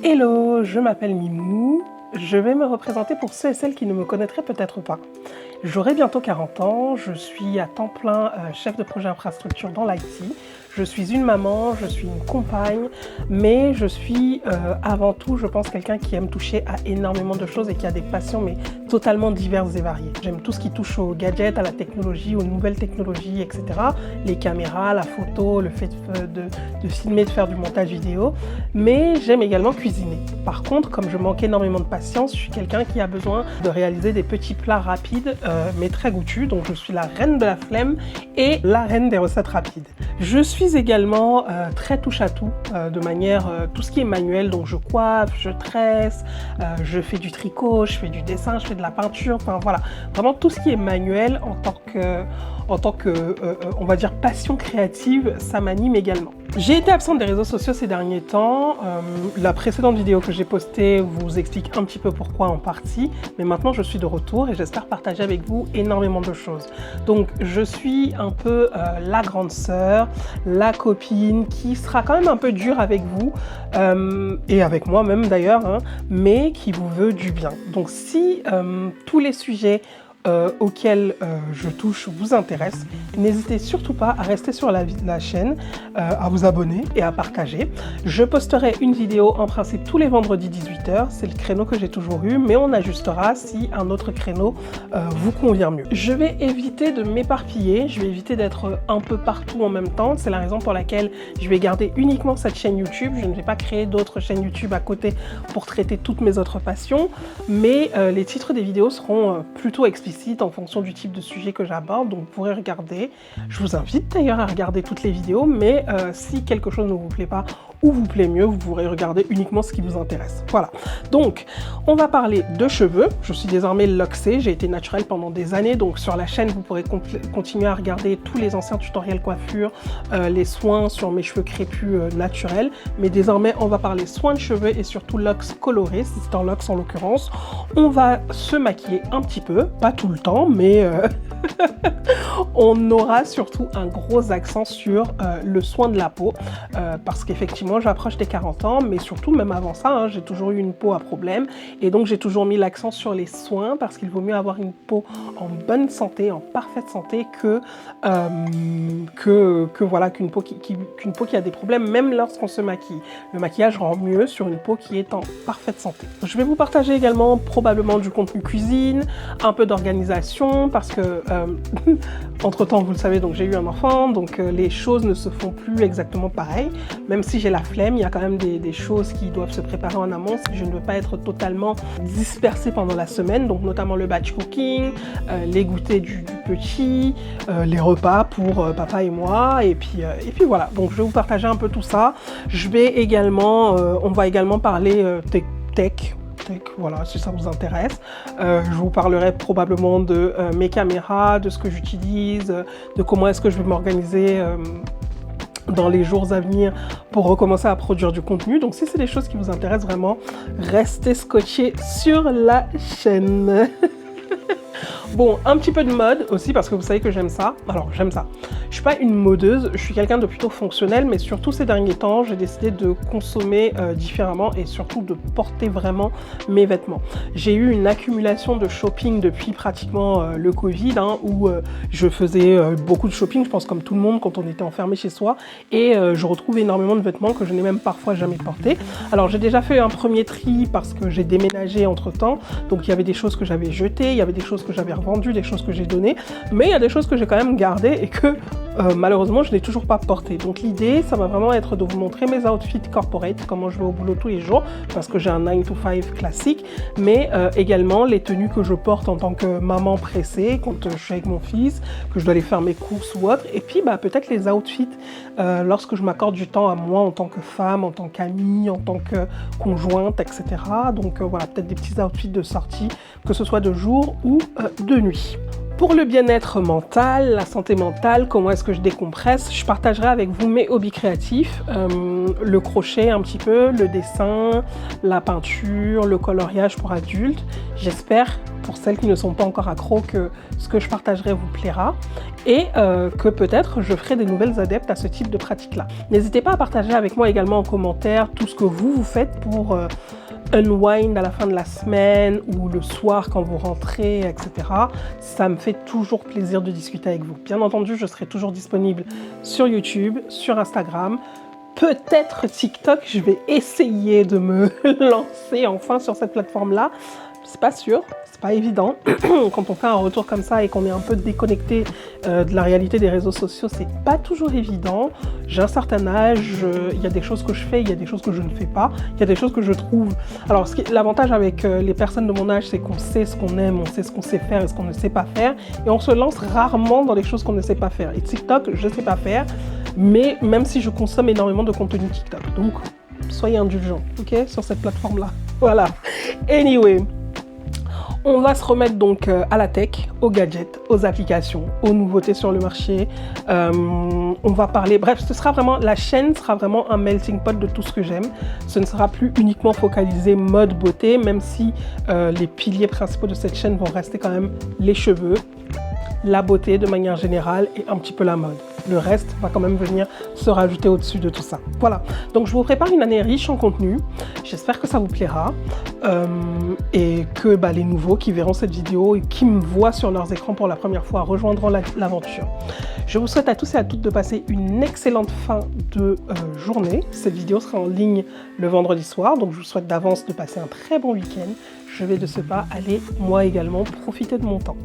Hello, je m'appelle Mimou. Je vais me représenter pour ceux et celles qui ne me connaîtraient peut-être pas. J'aurai bientôt 40 ans, je suis à temps plein chef de projet infrastructure dans l'IT. Je suis une maman, je suis une compagne, mais je suis avant tout, je pense, quelqu'un qui aime toucher à énormément de choses et qui a des passions, mais totalement diverses et variées. J'aime tout ce qui touche aux gadgets, à la technologie, aux nouvelles technologies, etc. Les caméras, la photo, le fait de filmer, de faire du montage vidéo, mais j'aime également cuisiner. Par contre, comme je manque énormément de patience, je suis quelqu'un qui a besoin de réaliser des petits plats rapides, mais très goûtus, donc je suis la reine de la flemme et la reine des recettes rapides. Je suis également très touche à tout, de manière tout ce qui est manuel, donc je coiffe, je tresse, je fais du tricot, je fais du dessin, je fais de la peinture, enfin voilà, vraiment tout ce qui est manuel en tant que on va dire passion créative, ça m'anime également. J'ai été absente des réseaux sociaux ces derniers temps. La précédente vidéo que j'ai postée vous explique un petit peu pourquoi en partie, mais maintenant je suis de retour et j'espère partager avec vous énormément de choses. Donc je suis un peu la grande sœur, la copine qui sera quand même un peu dure avec vous et avec moi même d'ailleurs, hein, mais qui vous veut du bien. Donc si tous les sujets auxquels je touche vous intéresse, n'hésitez surtout pas à rester sur la chaîne, à vous abonner et à partager. Je posterai une vidéo en principe tous les vendredis 18h, c'est le créneau que j'ai toujours eu, mais on ajustera si un autre créneau vous convient mieux. Je vais éviter de m'éparpiller, je vais éviter d'être un peu partout en même temps, c'est la raison pour laquelle je vais garder uniquement cette chaîne YouTube, je ne vais pas créer d'autres chaînes YouTube à côté pour traiter toutes mes autres passions, mais les titres des vidéos seront plutôt explicites en fonction du type de sujet que j'aborde, donc vous pourrez regarder. Je vous invite d'ailleurs à regarder toutes les vidéos, mais si quelque chose ne vous plaît pas ou vous plaît mieux, vous pourrez regarder uniquement ce qui vous intéresse. Voilà, donc on va parler de cheveux. Je suis désormais loxée, j'ai été naturelle pendant des années, donc sur la chaîne vous pourrez continuer à regarder tous les anciens tutoriels coiffure, les soins sur mes cheveux crépus naturels, mais désormais on va parler soins de cheveux et surtout locks colorés, Sister Locks en l'occurrence. On va se maquiller un petit peu, pas tout le temps, mais on aura surtout un gros accent sur le soin de la peau, parce qu'effectivement j'approche des 40 ans, mais surtout même avant ça, hein, j'ai toujours eu une peau à problème, et donc j'ai toujours mis l'accent sur les soins, parce qu'il vaut mieux avoir une peau en bonne santé, en parfaite santé, voilà, qu'une peau qui a des problèmes, même lorsqu'on se maquille. Le maquillage rend mieux sur une peau qui est en parfaite santé. Je vais vous partager également probablement du contenu cuisine, un peu d'organisation, parce que entre temps vous le savez, donc j'ai eu un enfant, donc les choses ne se font plus exactement pareil, même si j'ai la flemme, il y a quand même des choses qui doivent se préparer en amont si je ne veux pas être totalement dispersée pendant la semaine, donc notamment le batch cooking, les goûters du petit, les repas pour papa et moi, et puis voilà, donc je vais vous partager un peu tout ça. Je vais également, on va également parler tech, voilà, si ça vous intéresse. Je vous parlerai probablement de mes caméras, de ce que j'utilise, de comment est-ce que je vais m'organiser dans les jours à venir pour recommencer à produire du contenu. Donc si c'est des choses qui vous intéressent vraiment, restez scotchés sur la chaîne. Bon, un petit peu de mode aussi, parce que vous savez que j'aime ça. Alors, j'aime ça. Je suis pas une modeuse, je suis quelqu'un de plutôt fonctionnel, mais surtout ces derniers temps, j'ai décidé de consommer différemment et surtout de porter vraiment mes vêtements. J'ai eu une accumulation de shopping depuis pratiquement le Covid, hein, où je faisais beaucoup de shopping, je pense comme tout le monde quand on était enfermé chez soi, et je retrouve énormément de vêtements que je n'ai même parfois jamais portés. Alors, j'ai déjà fait un premier tri parce que j'ai déménagé entre-temps, donc il y avait des choses que j'avais jetées, il y avait des choses que j'avais revendues, des choses que j'ai données, mais il y a des choses que j'ai quand même gardées et que malheureusement je n'ai toujours pas porté. Donc l'idée ça va vraiment être de vous montrer mes outfits corporate, comment je vais au boulot tous les jours, parce que j'ai un 9 to 5 classique, mais également les tenues que je porte en tant que maman pressée, quand je suis avec mon fils, que je dois aller faire mes courses ou autre, et puis peut-être les outfits lorsque je m'accorde du temps à moi en tant que femme, en tant qu'amie, en tant que conjointe, etc. Donc voilà, peut-être des petits outfits de sortie, que ce soit de jour ou de nuit. Pour le bien-être mental, la santé mentale, comment est-ce que je décompresse, je partagerai avec vous mes hobbies créatifs, le crochet un petit peu, le dessin, la peinture, le coloriage pour adultes. J'espère, pour celles qui ne sont pas encore accros, que ce que je partagerai vous plaira et que peut-être je ferai des nouvelles adeptes à ce type de pratique-là. N'hésitez pas à partager avec moi également en commentaire tout ce que vous faites pour unwind à la fin de la semaine ou le soir quand vous rentrez, etc. Ça me fait toujours plaisir de discuter avec vous. Bien entendu, je serai toujours disponible sur YouTube, sur Instagram, peut-être TikTok. Je vais essayer de me lancer enfin sur cette plateforme-là. C'est pas sûr, c'est pas évident. Quand on fait un retour comme ça et qu'on est un peu déconnecté de la réalité des réseaux sociaux, c'est pas toujours évident. J'ai un certain âge, il y a des choses que je fais, il y a des choses que je ne fais pas, il y a des choses que je trouve. Alors l'avantage avec les personnes de mon âge, c'est qu'on sait ce qu'on aime, on sait ce qu'on sait faire et ce qu'on ne sait pas faire, et on se lance rarement dans les choses qu'on ne sait pas faire. Et TikTok, je ne sais pas faire, mais même si je consomme énormément de contenu TikTok. Donc, soyez indulgents, ok, sur cette plateforme-là. Voilà. Anyway. On va se remettre donc à la tech, aux gadgets, aux applications, aux nouveautés sur le marché. On va parler, bref, la chaîne sera vraiment un melting pot de tout ce que j'aime. Ce ne sera plus uniquement focalisé mode beauté, même si les piliers principaux de cette chaîne vont rester quand même les cheveux, la beauté de manière générale et un petit peu la mode. Le reste va quand même venir se rajouter au-dessus de tout ça. Voilà, donc je vous prépare une année riche en contenu. J'espère que ça vous plaira et que les nouveaux qui verront cette vidéo et qui me voient sur leurs écrans pour la première fois rejoindront l'aventure. Je vous souhaite à tous et à toutes de passer une excellente fin de journée. Cette vidéo sera en ligne le vendredi soir, donc je vous souhaite d'avance de passer un très bon week-end. Je vais de ce pas aller, moi également, profiter de mon temps.